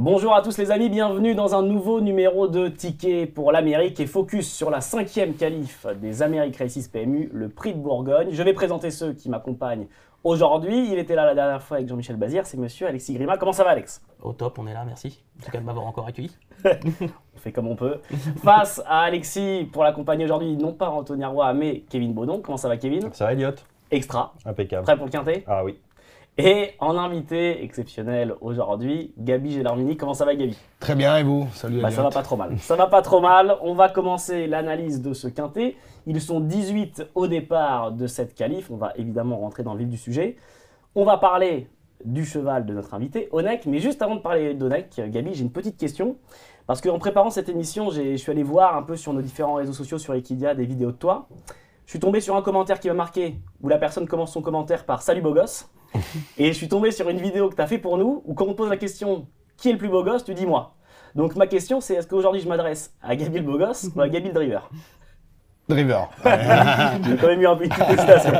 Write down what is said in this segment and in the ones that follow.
Bonjour à tous les amis, bienvenue dans un nouveau numéro de Ticket pour l'Amérique et focus sur la 5e qualif des Amériques Races PMU, le Prix de Bourgogne. Je vais présenter ceux qui m'accompagnent aujourd'hui. Il était là la dernière fois avec Jean-Michel Bazir, c'est monsieur Alexis Grima. Comment ça va Alex? Au top, on est là, merci. En tout cas de m'avoir encore accueilli. On fait comme on peut. Face à Alexis, pour l'accompagner aujourd'hui, non pas Anthony Roy, mais Kevin Baudon. Comment ça va Kevin? Ça va Elliot? Extra. Impeccable. Prêt pour le quintet? Ah oui. Et en invité exceptionnel aujourd'hui, Gabi Gellarmini. Comment ça va Gabi? Très bien, et vous? Salut Elliot. Ça va pas trop mal. Ça va pas trop mal. On va commencer l'analyse de ce quintet. Ils sont 18 au départ de cette qualif. On va évidemment rentrer dans le vif du sujet. On va parler du cheval de notre invité, Onek. Mais juste avant de parler d'Onek, Gabi, j'ai une petite question. Parce qu'en préparant cette émission, je suis allé voir un peu sur nos différents réseaux sociaux, sur Equidia, des vidéos de toi. Je suis tombé sur un commentaire qui m'a marqué, où la personne commence son commentaire par « Salut beau gosse ». Et je suis tombé sur une vidéo que tu as fait pour nous, où quand on te pose la question « Qui est le plus beau gosse ?», tu dis « Moi ». Donc ma question c'est, est-ce qu'aujourd'hui je m'adresse à Gabi le beau gosse ou à Gabi le driver? Driver. J'ai quand même eu un peu une petite hésitation.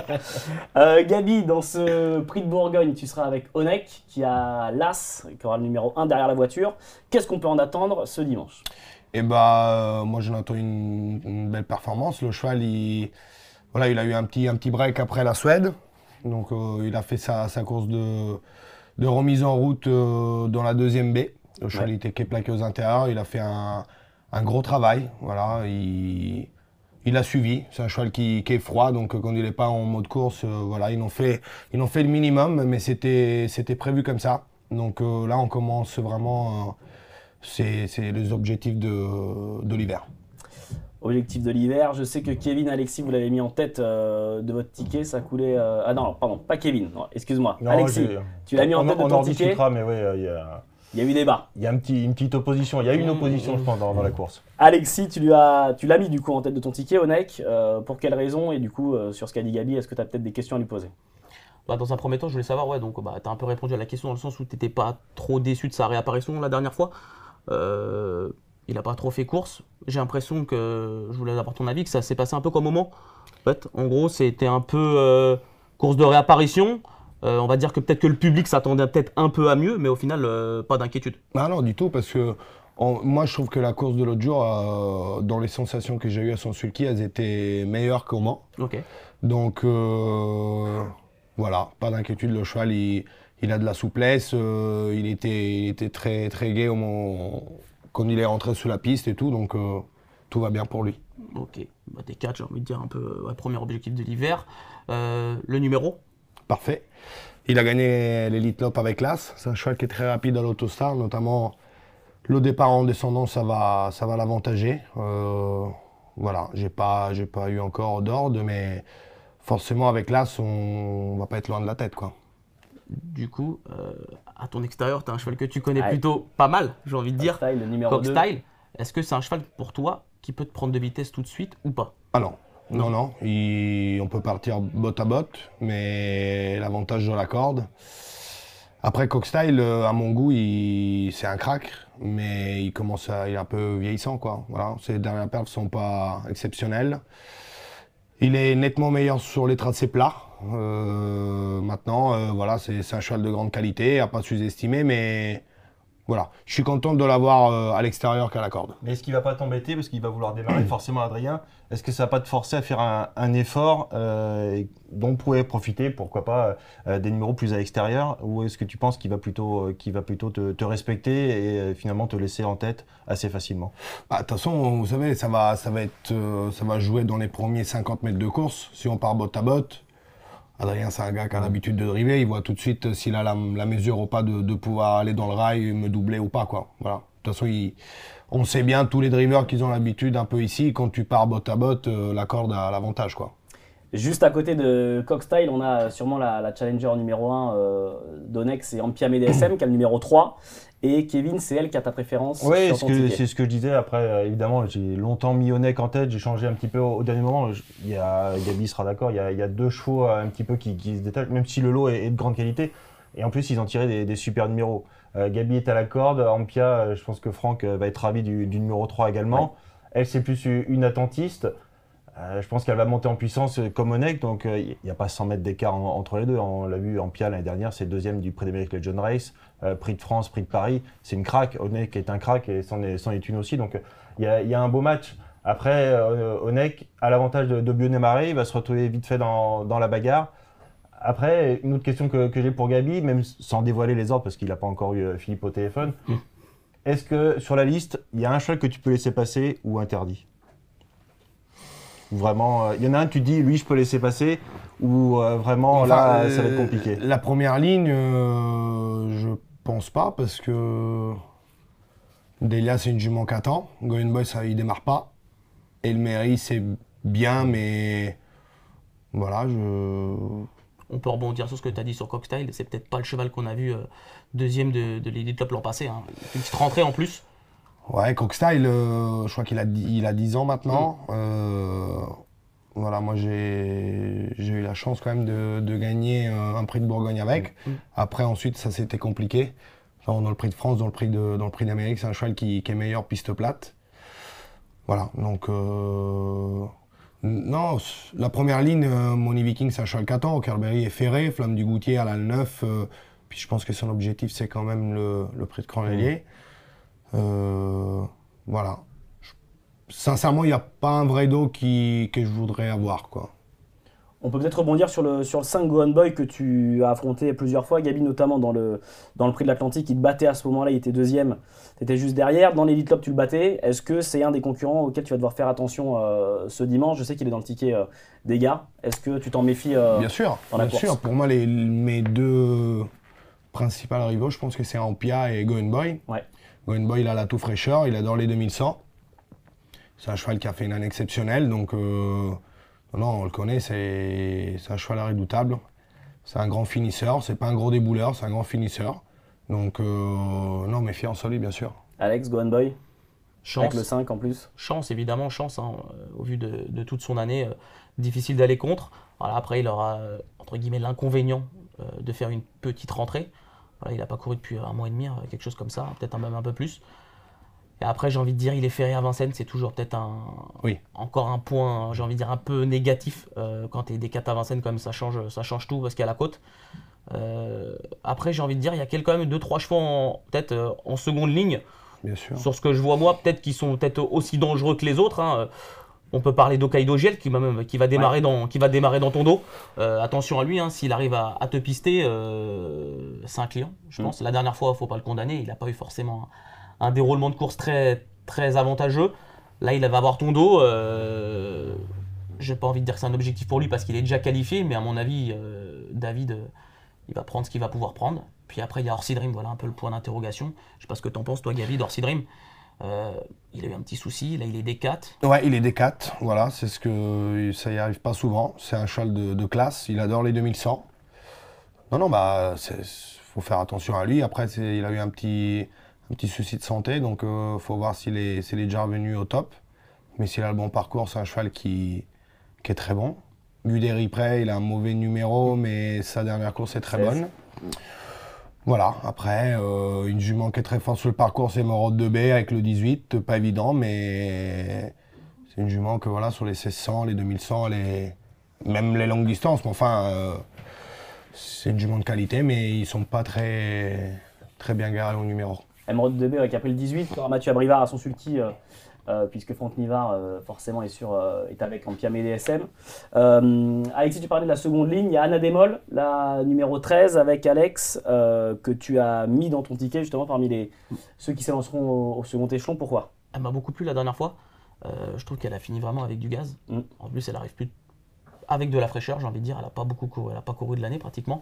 Gabi, dans ce prix de Bourgogne, tu seras avec Onek, qui a l'As, qui aura le numéro 1 derrière la voiture. Qu'est-ce qu'on peut en attendre ce dimanche? Et moi j'en attends une belle performance. Le cheval, il a eu un petit break après la Suède. Donc il a fait sa course de remise en route dans la 2e baie. Le cheval était plaqué aux intérieurs, il a fait un gros travail. Voilà, il a suivi. C'est un cheval qui est froid, donc quand il n'est pas en mode course, voilà, ils ont fait le minimum, mais c'était prévu comme ça. Donc là, on commence vraiment, c'est les objectifs de l'hiver. Objectif de l'hiver, je sais que Kevin, Alexis, vous l'avez mis en tête de votre ticket, ça coulait... Ah non, pardon, pas Kevin, excuse-moi. Alexis, tu l'as mis en tête de ton ticket. On en discutera, mais oui, il y a eu débat. Il y a une petite opposition, il y a eu une opposition, je pense, dans la course. Alexis, tu l'as mis du coup en tête de ton ticket, Onek. Pour quelle raison? Et du coup, sur ce qu'a dit Gabi, est-ce que tu as peut-être des questions à lui poser? Dans un premier temps, je voulais savoir, tu as un peu répondu à la question dans le sens où tu n'étais pas trop déçu de sa réapparition la dernière fois. Il n'a pas trop fait course. J'ai l'impression que, je voulais avoir ton avis, que ça s'est passé un peu comme au Mans. En gros, c'était un peu course de réapparition. On va dire que peut-être que le public s'attendait peut-être un peu à mieux, mais au final, pas d'inquiétude. Ah non, du tout, parce que moi je trouve que la course de l'autre jour, dans les sensations que j'ai eues à son sulky, elles étaient meilleures qu'au Mans. Ok. Donc voilà, pas d'inquiétude, le cheval il a de la souplesse, il était très, très gai au moment quand il est rentré sous la piste et tout, donc tout va bien pour lui. Ok, t'es 4, j'ai envie de dire un peu, premier objectif de l'hiver. Le numéro? Parfait. Il a gagné l'Elite Lope avec l'As. C'est un cheval qui est très rapide à l'Autostar, notamment le départ en descendant, ça va l'avantager. Voilà, j'ai pas eu encore d'ordre, mais forcément avec l'As, on va pas être loin de la tête, quoi. Du coup, à ton extérieur, tu as un cheval que tu connais plutôt pas mal, j'ai envie de dire. Coq Style, le numéro 2. Style. Est-ce que c'est un cheval pour toi qui peut te prendre de vitesse tout de suite ou pas? Ah non. Non. On peut partir botte à botte, mais l'avantage de la corde. Après, Coq Style, à mon goût, c'est un crack, mais il est un peu vieillissant, quoi. Voilà. Ses dernières perfs sont pas exceptionnelles. Il est nettement meilleur sur les tracés plats. Maintenant, voilà, c'est un cheval de grande qualité, à pas sous-estimer, mais voilà. Je suis content de l'avoir à l'extérieur qu'à la corde. Mais est-ce qu'il va pas t'embêter parce qu'il va vouloir démarrer forcément Adrien? Est-ce que ça va pas te forcer à faire un effort dont pourrait profiter, pourquoi pas, des numéros plus à l'extérieur? Ou est-ce que tu penses qu'il va plutôt te respecter et finalement te laisser en tête assez facilement? De toute façon, vous savez, ça va jouer dans les premiers 50 mètres de course. Si on part botte à botte, Adrien, c'est un gars qui a l'habitude de driver, il voit tout de suite s'il a la mesure ou pas de pouvoir aller dans le rail, me doubler ou pas, quoi. Voilà. De toute façon, on sait bien, tous les drivers qui ont l'habitude un peu ici, quand tu pars botte à botte, la corde a l'avantage, quoi. Juste à côté de Coq Style, on a sûrement la challenger numéro 1 d'Onek, c'est Ampia MDSM qui a le numéro 3. Et Kevin, c'est elle qui a ta préférence? Oui, c'est ce que je disais. Après, évidemment, j'ai longtemps mis Onek en tête, j'ai changé un petit peu au dernier moment. Gabi sera d'accord, il y a 2 chevaux un petit peu qui se détachent, même si le lot est de grande qualité. Et en plus, ils ont tiré des super numéros. Gabi est à la corde, Ampia, je pense que Franck va être ravi du numéro 3 également. Ouais. Elle, c'est plus une attentiste. Je pense qu'elle va monter en puissance comme Onek, donc il n'y a pas 100 mètres d'écart entre les deux. On l'a vu en Pia l'année dernière, c'est le deuxième du Prix d'Amérique Legend Race, Prix de France, Prix de Paris. C'est une craque, Onek est un crack et c'en est une aussi. Donc il y a un beau match. Après, Onek a l'avantage de bien démarrer, il va se retrouver vite fait dans la bagarre. Après, une autre question que j'ai pour Gabi, même sans dévoiler les ordres parce qu'il n'a pas encore eu Philippe au téléphone. Est-ce que sur la liste, il y a un cheval que tu peux laisser passer ou interdit? Vraiment, il y en a un, tu te dis, lui, je peux laisser passer, ou vraiment, là, ça va être compliqué. La première ligne, je pense pas, parce que Delia, c'est une jument qui attend. Going Boy, ça, il démarre pas. Et le Mairie, c'est bien, mais voilà, On peut rebondir sur ce que tu as dit sur Cockstyle. C'est peut-être pas le cheval qu'on a vu deuxième de l'Elite Club l'an passé. Hein. Une petite rentrée en plus. Ouais, Cockstyle, je crois qu'il a 10 ans maintenant. Voilà, moi j'ai eu la chance quand même de gagner un prix de Bourgogne avec. Après, ensuite, ça s'était compliqué. Enfin, dans le prix de France, dans le prix d'Amérique, c'est un cheval qui est meilleur piste plate. Voilà, donc non, la première ligne, Money Viking, c'est un cheval qu'attend. Carberry est ferré, Flamme du Goutier, elle a le 9. Puis je pense que son objectif, c'est quand même le prix de Cornelier. Voilà. Sincèrement, il n'y a pas un vrai dos que je voudrais avoir, quoi. On peut peut-être rebondir sur le 5 Go On Boy que tu as affronté plusieurs fois, Gabi, notamment dans le prix de l'Atlantique. Il te battait à ce moment-là, il était deuxième, tu étais juste derrière. Dans l'Elite Club, tu le battais. Est-ce que c'est un des concurrents auquel tu vas devoir faire attention ce dimanche? Je sais qu'il est dans le ticket des gars. Est-ce que tu t'en méfies Bien sûr, dans la bien course? sûr. Pour moi, mes deux principaux rivaux, je pense que c'est Ampia et Go On Boy. Ouais. Go On Boy, il a la tout fraîcheur, il adore les 2100. C'est un cheval qui a fait une année exceptionnelle, donc non, on le connaît, c'est un cheval redoutable. C'est un grand finisseur, c'est pas un gros débouleur, c'est un grand finisseur. Donc non, méfiance en lui, bien sûr. Alex, Go On Boy Chance. avec le 5 en plus. Chance, évidemment, chance, hein, au vu de toute son année, difficile d'aller contre. Voilà, après, il aura, entre guillemets, l'inconvénient de faire une petite rentrée. Voilà, il n'a pas couru depuis un mois et demi, quelque chose comme ça, peut-être même un peu plus. Et après, j'ai envie de dire, il est ferré à Vincennes, c'est toujours peut-être encore un point, j'ai envie de dire, un peu négatif. Quand tu es des 4 à Vincennes, quand même, ça change tout parce qu'il y a la côte. Après, j'ai envie de dire, il y a quand même 2-3 chevaux peut-être en seconde ligne. Bien sûr. Sur ce que je vois moi, peut-être qu'ils sont peut-être aussi dangereux que les autres. Hein. On peut parler d'Hokkaido Giel qui va démarrer dans ton dos. Attention à lui, hein, s'il arrive à te pister, c'est un client, je pense. La dernière fois, il ne faut pas le condamner, il n'a pas eu forcément un déroulement de course très, très avantageux. Là, il va avoir ton dos. J'ai pas envie de dire que c'est un objectif pour lui parce qu'il est déjà qualifié, mais à mon avis, David, il va prendre ce qu'il va pouvoir prendre. Puis après, il y a Orsi Dream, voilà un peu le point d'interrogation. Je sais pas ce que tu en penses, toi, Gabi, d'Orsi Dream. Il a eu un petit souci, là il est D4. Ouais, il est D4, voilà, c'est ce que ça y arrive pas souvent. C'est un cheval de classe, il adore les 2100. Non, bah, faut faire attention à lui. Après, il a eu un petit souci de santé, donc faut voir s'il est déjà revenu au top. Mais s'il a le bon parcours, c'est un cheval qui est très bon. Guderi Prey, il a un mauvais numéro, mais sa dernière course est très bonne. Voilà, après, une jument qui est très forte sur le parcours, c'est Morode de B avec le 18, pas évident, mais c'est une jument que voilà, sur les 1600, les 2100, même les longues distances, mais enfin, c'est une jument de qualité, mais ils sont pas très bien garés au numéro. Emerald de B qui a pris le 18, Mathieu Abrivard à son sulky, puisque Franck Nivard forcément est avec en Piamé DSM. Alexis, tu parlais de la seconde ligne, il y a Anna Demol, la numéro 13 avec Alex, que tu as mis dans ton ticket justement parmi ceux qui s'élanceront au second échelon. Pourquoi? Elle m'a beaucoup plu la dernière fois. Je trouve qu'elle a fini vraiment avec du gaz. En plus, elle arrive plus avec de la fraîcheur, j'ai envie de dire. Elle n'a pas beaucoup couru, elle n'a pas couru de l'année pratiquement.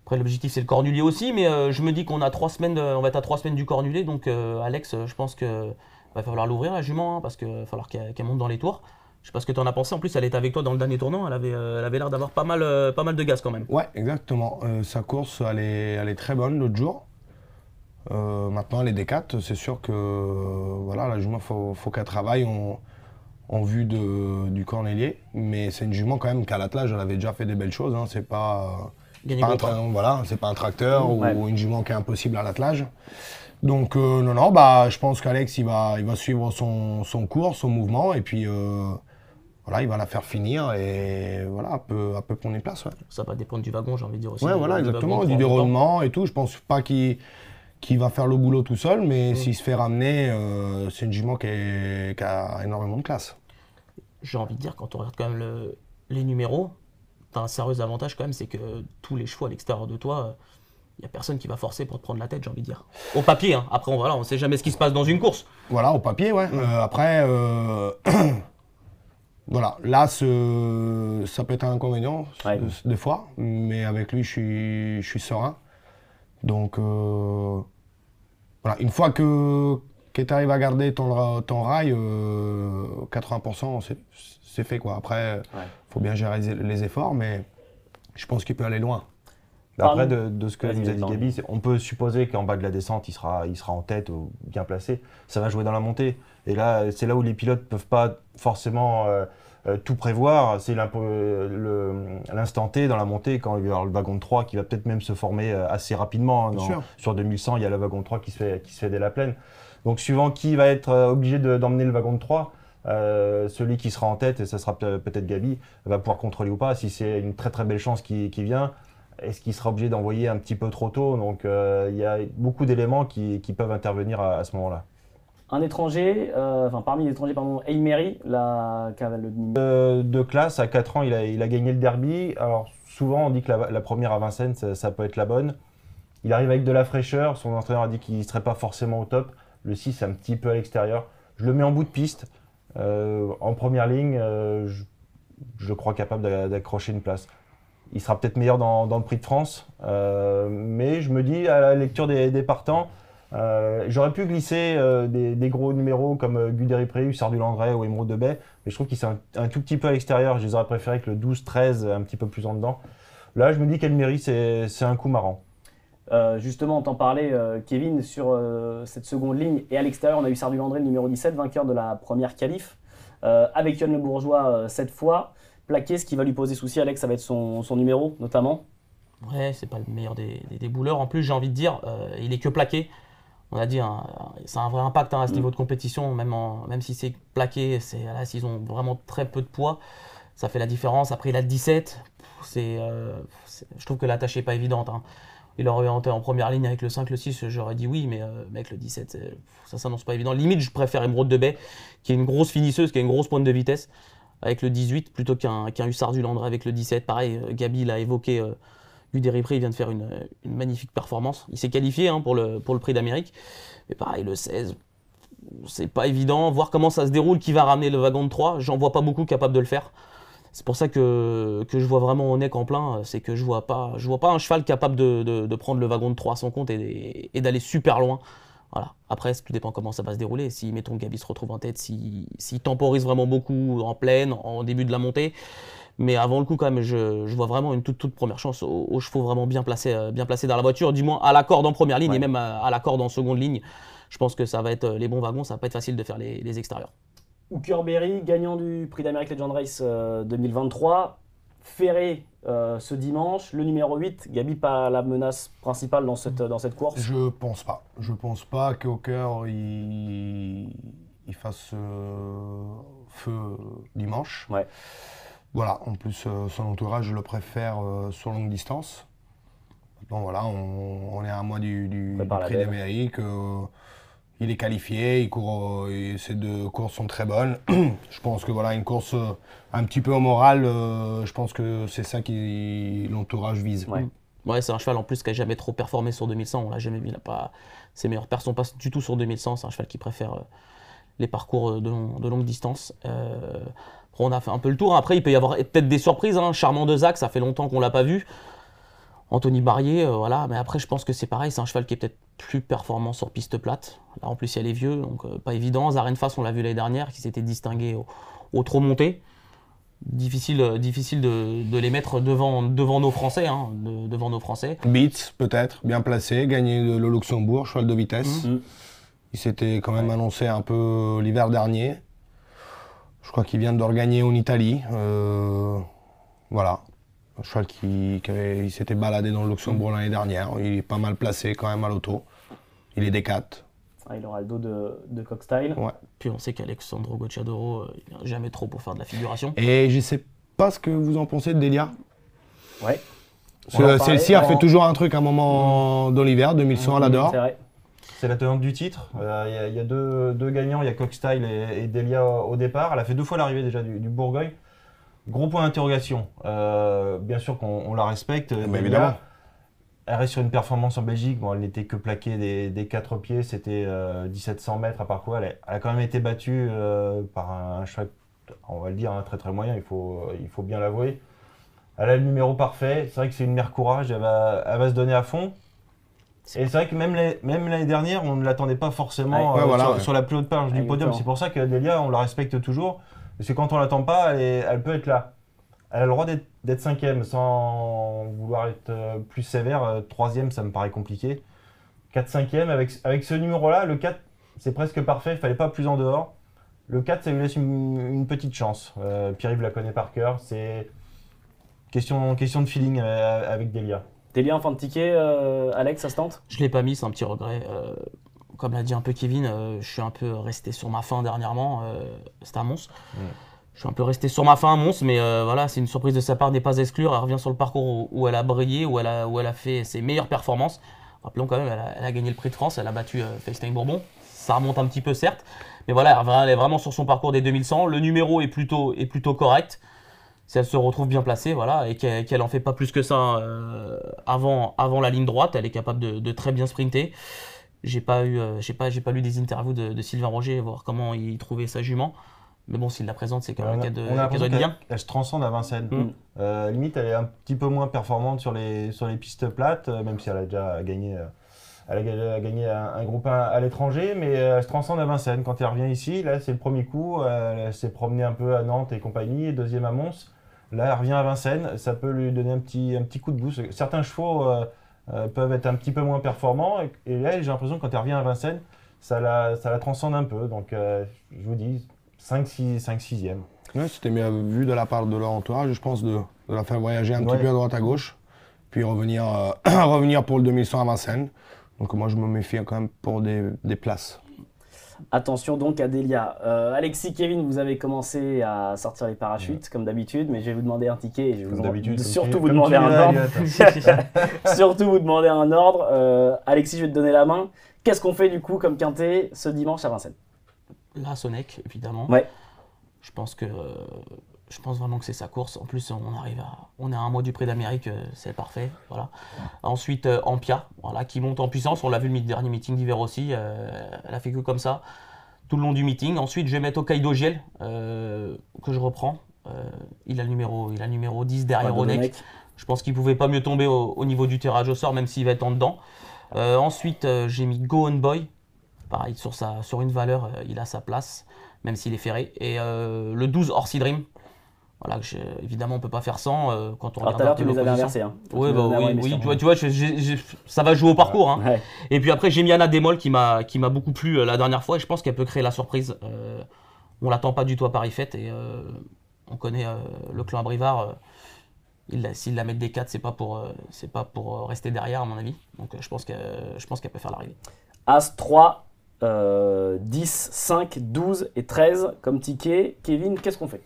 Après, l'objectif, c'est le Cornulier aussi, mais je me dis qu'on a 3 semaines, on va être à 3 semaines du Cornulier, donc Alex, je pense que va falloir l'ouvrir la jument, hein, parce qu'il va falloir qu'elle monte dans les tours. Je sais pas ce que tu en as pensé. En plus, elle était avec toi dans le dernier tournant. Elle avait l'air d'avoir pas mal de gaz quand même. Ouais, exactement. Sa course, elle est très bonne l'autre jour. Maintenant, elle est D4. C'est sûr que voilà, la jument, faut qu'elle travaille en vue du Cornelier. Mais c'est une jument quand même qu'à l'attelage, elle avait déjà fait des belles choses. Hein. C'est pas un tracteur ou une jument qui est impossible à l'attelage. Donc non, bah je pense qu'Alex il va suivre son cours, son mouvement, et puis voilà, voilà, il va la faire finir et voilà, elle peut prendre une place. Ouais, Ça va dépendre du wagon, j'ai envie de dire aussi. ouais voilà, exactement, du déroulement et tout. Je pense pas qu'il va faire le boulot tout seul, mais s'il se fait ramener, c'est une jument qui a énormément de classe. J'ai envie de dire, quand on regarde quand même les numéros, tu as un sérieux avantage quand même, c'est que tous les chevaux à l'extérieur de toi, il n'y a personne qui va forcer pour te prendre la tête, j'ai envie de dire. Au papier, hein. Après on ne sait jamais ce qui se passe dans une course. Voilà, au papier, ouais. Après, voilà, là, ça peut être un inconvénient des fois, mais avec lui, je suis serein. Donc, voilà, une fois que tu arrives à garder ton rail, 80%, c'est fait, quoi. Après, faut bien gérer les efforts, mais je pense qu'il peut aller loin. Après, de ce que nous a dit Gabi, on peut supposer qu'en bas de la descente, il sera en tête ou bien placé. Ça va jouer dans la montée. Et là, c'est là où les pilotes ne peuvent pas forcément tout prévoir. C'est l'instant T dans la montée, quand il va y avoir le wagon de 3 qui va peut-être même se former assez rapidement. Hein, sur 2100, il y a le wagon de 3 qui se fait dès la plaine. Donc, suivant qui va être obligé d'emmener le wagon de 3, celui qui sera en tête, et ça sera peut-être Gabi, va pouvoir contrôler ou pas. Si c'est une très très belle chance qui vient, est-ce qu'il sera obligé d'envoyer un petit peu trop tôt? Donc il y a beaucoup d'éléments qui peuvent intervenir à ce moment-là. Un étranger, parmi les étrangers, Emery, de classe, à 4 ans, il a gagné le derby. Alors souvent on dit que la première à Vincennes, ça peut être la bonne. Il arrive avec de la fraîcheur, son entraîneur a dit qu'il ne serait pas forcément au top. Le 6 c'est un petit peu à l'extérieur. Je le mets en bout de piste. En première ligne, je crois capable d'accrocher une place. Il sera peut-être meilleur dans le Prix de France, mais je me dis, à la lecture des partants, j'aurais pu glisser des gros numéros comme Guderi-Préus, Sardu-Landré ou Émeraude de Baie, mais je trouve qu'ils sont un tout petit peu à l'extérieur. Je les aurais préférés que le 12-13, un petit peu plus en dedans. Là, je me dis qu'Elmery, c'est un coup marrant. Justement, on t'en parlait, Kevin, sur cette seconde ligne. Et à l'extérieur, on a eu Sardu-Landré, le numéro 17, vainqueur de la première qualif, avec Yoann Le Bourgeois cette fois. Plaqué, ce qui va lui poser souci, Alex, ça va être son numéro, notamment. Ouais, c'est pas le meilleur des bouleurs. En plus, j'ai envie de dire, il est que plaqué. On a dit, ça a un vrai impact à ce niveau de compétition, même si c'est plaqué, là, s'ils ont vraiment très peu de poids, ça fait la différence. Après, il a 17. Je trouve que la tâche n'est pas évidente. Hein. Il aurait été en première ligne avec le 5, le 6, j'aurais dit oui, mais avec le 17, ça s'annonce pas évident. Limite, je préfère Émeraude de Baie, qui est une grosse finisseuse, qui a une grosse pointe de vitesse, avec le 18, plutôt qu'un Hussard du Landré avec le 17. Pareil, Gabi l'a évoqué, Guderi-Préus, il vient de faire une magnifique performance. Il s'est qualifié pour le Prix d'Amérique. Mais pareil, le 16, c'est pas évident. Voir comment ça se déroule, qui va ramener le wagon de 3, j'en vois pas beaucoup capables de le faire. C'est pour ça que je vois vraiment Honeck en plein, c'est que je vois pas un cheval capable de prendre le wagon de 3 à son compte et d'aller super loin. Voilà. Après, tout dépend comment ça va se dérouler. Si, mettons, Gabi se retrouve en tête, s'il temporise vraiment beaucoup en plaine, en début de la montée. Mais avant le coup, quand même, je vois vraiment une toute première chance aux chevaux vraiment bien placés dans la voiture, du moins à la corde en première ligne et même à la corde en seconde ligne. Je pense que ça va être les bons wagons, ça va pas être facile de faire les extérieurs. Hooker Berry, gagnant du Prix d'Amérique Legend Race 2023. Ferré ce dimanche, le numéro 8. Gabi, pas la menace principale dans cette course? Je pense pas. Je pense pas que Hooker il fasse feu dimanche. Ouais. Voilà, en plus son entourage, je le préfère sur longue distance. Bon voilà, on est à un mois du Prix d'Amérique. Il est qualifié, il court, ces deux courses sont très bonnes. Je pense que voilà, une course un petit peu au moral, je pense que c'est ça que l'entourage vise. Ouais, c'est un cheval en plus qui n'a jamais trop performé sur 2100, on l'a jamais vu, ses meilleures pertes sont pas du tout sur 2100, c'est un cheval qui préfère les parcours de longue distance. Après, on a fait un peu le tour, après il peut y avoir peut-être des surprises, hein. Charmant de Zach, ça fait longtemps qu'on l'a pas vu. Anthony Barrier, voilà, mais après je pense que c'est pareil, c'est un cheval qui est peut-être plus performant sur piste plate. Là en plus il y a les vieux, donc pas évident. Zarenfass, on l'a vu l'année dernière, qui s'était distingué au trop monté. Difficile de les mettre devant nos Français, hein, devant nos Français. Beats peut-être, bien placé, gagné le Luxembourg, cheval de vitesse. Il s'était quand même annoncé un peu l'hiver dernier. Je crois qu'il vient de regagner en Italie. Voilà. Un cheval qui s'était baladé dans le Luxembourg l'année dernière. Il est pas mal placé quand même à l'auto. Il est D4. Ah, il aura le dos de Cockstyle. Ouais. Puis on sait qu'Alexandro Gocciadoro, il vient jamais trop pour faire de la figuration. Et je sais pas ce que vous en pensez de Delia. Ouais. On en Celle-ci parlait a fait en- toujours un truc à un moment dans l'hiver, 2100, elle adore. C'est vrai. C'est la tenante du titre. Il y a deux gagnants, il y a Cockstyle et Delia au départ. Elle a fait 2 fois l'arrivée déjà du Bourgogne. Gros point d'interrogation. Bien sûr qu'on la respecte. Mais Delia, évidemment. elle reste sur une performance en Belgique. Bon, elle n'était que plaquée des 4 pieds. C'était 1700 mètres à parcours. Elle a quand même été battue par un cheval, on va le dire, très très moyen. Il faut bien l'avouer. Elle a le numéro parfait. C'est vrai que c'est une mère courage. Elle va se donner à fond. Et c'est vrai que même l'année dernière, on ne l'attendait pas forcément sur la plus haute page du podium. C'est pour ça que Delia, on la respecte toujours. Parce que quand on ne l'attend pas, elle peut être là. Elle a le droit d'être 5e sans vouloir être plus sévère. 3e, ça me paraît compliqué. 4, 5e, avec ce numéro-là, le 4, c'est presque parfait. Il ne fallait pas plus en dehors. Le 4, ça lui laisse une petite chance. Pierre-Yves la connaît par cœur. C'est question de feeling avec Delia. Delia en fin de ticket, Alex, ça se tente? Je ne l'ai pas mis, c'est un petit regret. Comme l'a dit un peu Kevin, je suis un peu resté sur ma fin dernièrement. C'était à Mons. Je suis un peu resté sur ma fin à Mons, mais voilà, c'est une surprise de sa part, n'est pas à exclure. Elle revient sur le parcours où elle a brillé, où elle a fait ses meilleures performances. Rappelons quand même, elle a gagné le Prix de France, elle a battu FaceTime Bourbon. Ça remonte un petit peu certes, mais voilà, elle est vraiment sur son parcours des 2100. Le numéro est plutôt correct. Si elle se retrouve bien placée, voilà, et qu'elle en fait pas plus que ça avant la ligne droite, elle est capable de très bien sprinter. J'ai pas lu des interviews de Sylvain Roger, voir comment il trouvait sa jument. Mais bon, s'il la présente, c'est quand même qu'elle doit être bien. Elle se transcende à Vincennes. Limite, elle est un petit peu moins performante sur les pistes plates, même si elle a déjà gagné. Elle a gagné un groupe 1 à l'étranger, mais elle se transcende à Vincennes. Quand elle revient ici, là, c'est le premier coup. Elle s'est promenée un peu à Nantes et compagnie, deuxième à Mons. Là, elle revient à Vincennes. Ça peut lui donner un petit coup de boost. Certains chevaux peuvent être un petit peu moins performants. Et là, j'ai l'impression que quand elle revient à Vincennes, ça la transcende un peu. Donc, je vous dis, 5-6e. Ouais, c'était bien vu de la part de leur entourage, je pense, de la faire voyager un petit peu à droite à gauche, puis revenir pour le 2100 à Vincennes. Donc moi, je me méfie quand même pour des places. Attention donc à Delia. Alexis, Kevin, vous avez commencé à sortir les parachutes comme d'habitude, mais je vais vous demander un ticket et je vais surtout vous demander un ordre. Surtout vous demander un ordre. Alexis, je vais te donner la main. Qu'est-ce qu'on fait du coup comme quintet ce dimanche à Vincennes? Là, Sonnec, évidemment. Ouais. Je pense vraiment que c'est sa course. En plus, on est à un mois du Prix d'Amérique, c'est parfait. Voilà. Ensuite, Ampia, voilà, qui monte en puissance. On l'a vu le dernier meeting d'hiver aussi. Elle a fait que comme ça tout le long du meeting. Ensuite, je vais mettre Hokkaido Giel, que je reprends. Il a le numéro 10 derrière Onek. Je pense qu'il ne pouvait pas mieux tomber au niveau du tirage au sort, même s'il va être en dedans. Ensuite, j'ai mis Go On Boy. Pareil, sur une valeur, il a sa place, même s'il est ferré. Et le 12 Orsi Dream. Voilà, évidemment, on ne peut pas faire sans quand on regarde. Tout à l'heure, tu les avais inversés. Hein. Oui, tu vois, ça va jouer au parcours. Hein. Ouais. Et puis après, j'ai mis Anna Demol qui m'a beaucoup plu la dernière fois. Et je pense qu'elle peut créer la surprise. On ne l'attend pas du tout à Paris Fête. Et on connaît le clan Abrivard. S'ils la mettent des 4, c'est pas pour rester derrière, à mon avis. Donc je pense qu'elle peut faire l'arrivée. As 3, 10, 5, 12 et 13 comme ticket. Kevin, qu'est-ce qu'on fait?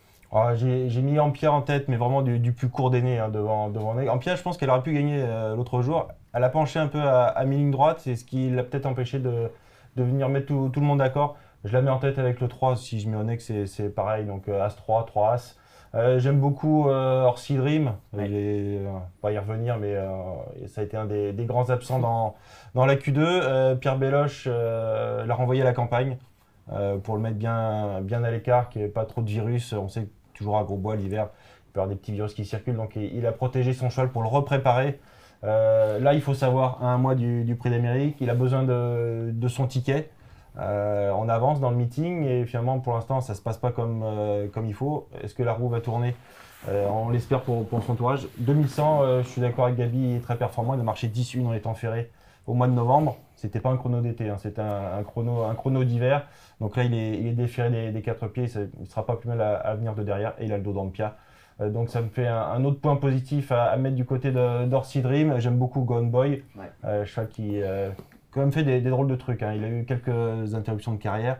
J'ai mis Ampia en tête, mais vraiment du plus court des nez devant Onek. Ampia, je pense qu'elle aurait pu gagner l'autre jour. Elle a penché un peu à mi-ligne droite, c'est ce qui l'a peut-être empêché de venir mettre tout le monde d'accord. Je la mets en tête avec le 3, si je mets Onek, c'est pareil, donc As 3, 3 As. J'aime beaucoup Orsi Dream, je vais pas y revenir, mais ça a été un des grands absents dans la Q2. Pierre Belloche l'a renvoyé à la campagne pour le mettre bien à l'écart, qu'il n'y ait pas trop de virus. On sait que toujours à Grosbois l'hiver, il peut y avoir des petits virus qui circulent, donc il a protégé son cheval pour le repréparer. Là, il faut savoir, à un mois du Prix d'Amérique, il a besoin de son ticket. On avance dans le meeting et finalement pour l'instant ça ne se passe pas comme il faut. Est-ce que la roue va tourner? On l'espère pour son entourage. 2100, je suis d'accord avec Gabi, il est très performant. Il a marché 10-1 en étant ferré au mois de novembre. C'était pas un chrono d'été, hein, c'était un chrono d'hiver. Donc là il est déféré des 4 pieds, il ne sera pas plus mal à venir de derrière et il a le dos d'Ampia. Donc ça me fait un autre point positif à mettre du côté d'Orsi Dream. J'aime beaucoup Gone Boy, cheval quand même fait des drôles de trucs. Hein. Il a eu quelques interruptions de carrière,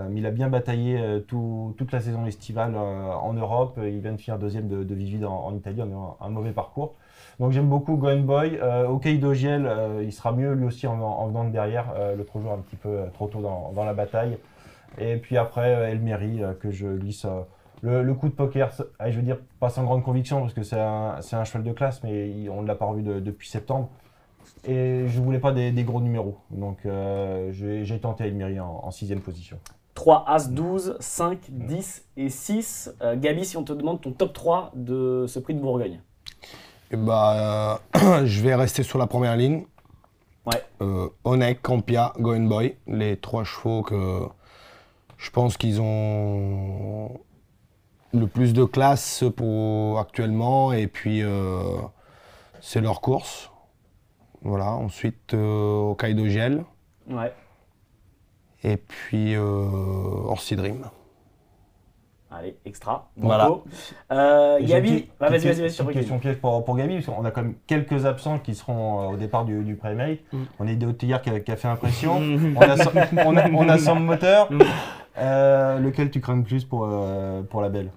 mais il a bien bataillé toute la saison estivale en Europe. Il vient de finir deuxième de Vivide en Italie, un mauvais parcours. Donc j'aime beaucoup Going Boy. Okei Dogiel, il sera mieux lui aussi en venant de derrière. L'autre jour un petit peu trop tôt dans la bataille. Et puis après Elmeri que je glisse. Le coup de poker, je veux dire pas sans grande conviction parce que c'est un cheval de classe, mais on ne l'a pas revu depuis septembre. Et je voulais pas des gros numéros. Donc j'ai tenté Elmeri en 6e position. 3, As, 12, 5, 10 et 6. Gabi, si on te demande ton top 3 de ce prix de Bourgogne. Et je vais rester sur la première ligne. Ouais. Onek, Campia, Going Boy, les 3 chevaux que je pense qu'ils ont le plus de classe pour actuellement. Et puis c'est leur course. Voilà. Ensuite Hokkaido Gel. Ouais. Et puis Orsi Dream. Allez, extra. Voilà. Gabi, vas-y, sur question piège pour Gabi, parce qu'on a quand même quelques absents qui seront au départ du Primate. On a Idéotillard qui a fait impression. on a Sam Moteur. Lequel tu crains le plus pour la belle?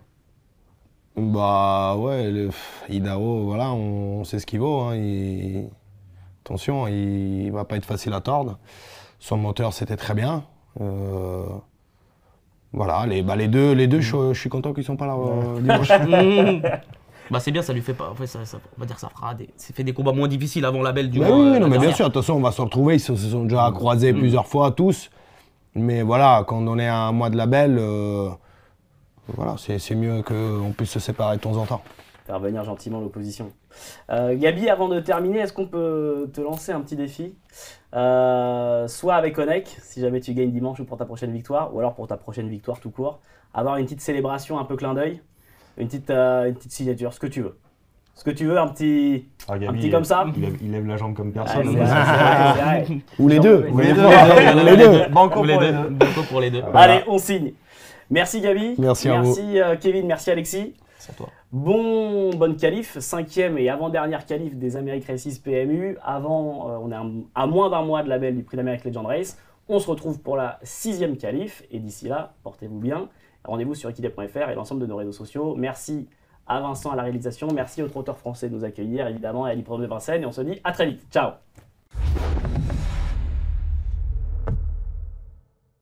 Bah ouais, Idaho, voilà, on sait ce qu'il vaut. Hein. Attention, il va pas être facile à tordre. Son moteur, c'était très bien. Voilà, les deux, je suis content qu'ils sont pas là dimanche. Bah c'est bien, ça lui fait pas. En fait, on va dire que ça fait des combats moins difficiles avant la belle du Mais moins. oui, non, mais bien sûr, de toute façon, on va se retrouver. Ils se sont déjà croisés plusieurs fois, tous. Mais voilà, quand on est à un mois de la belle, voilà, c'est mieux qu'on puisse se séparer de temps en temps. Faire venir gentiment l'opposition. Gabi, avant de terminer, est-ce qu'on peut te lancer un petit défi soit avec Onek, si jamais tu gagnes dimanche ou pour ta prochaine victoire, ou alors pour ta prochaine victoire tout court, avoir une petite célébration, un peu clin d'œil, une petite signature, ce que tu veux. Ce que tu veux, un petit comme ça. Il lève la jambe comme personne. C'est vrai. Ou les deux. Ou les deux. Banco pour les deux. Voilà. Allez, on signe. Merci Gabi. Merci à vous. Merci Kevin, merci Alexis. C'est à toi. Bonne qualif, 5e et avant-dernière qualif des Amériques Races PMU. On est à moins d'un mois de la belle du prix d'Amérique Legend Race. On se retrouve pour la 6e qualif et d'ici là, portez-vous bien. Rendez-vous sur equidé.fr et l'ensemble de nos réseaux sociaux. Merci à Vincent à la réalisation, merci aux trotteurs français de nous accueillir évidemment et à l'hippodrome de Vincennes et on se dit à très vite. Ciao.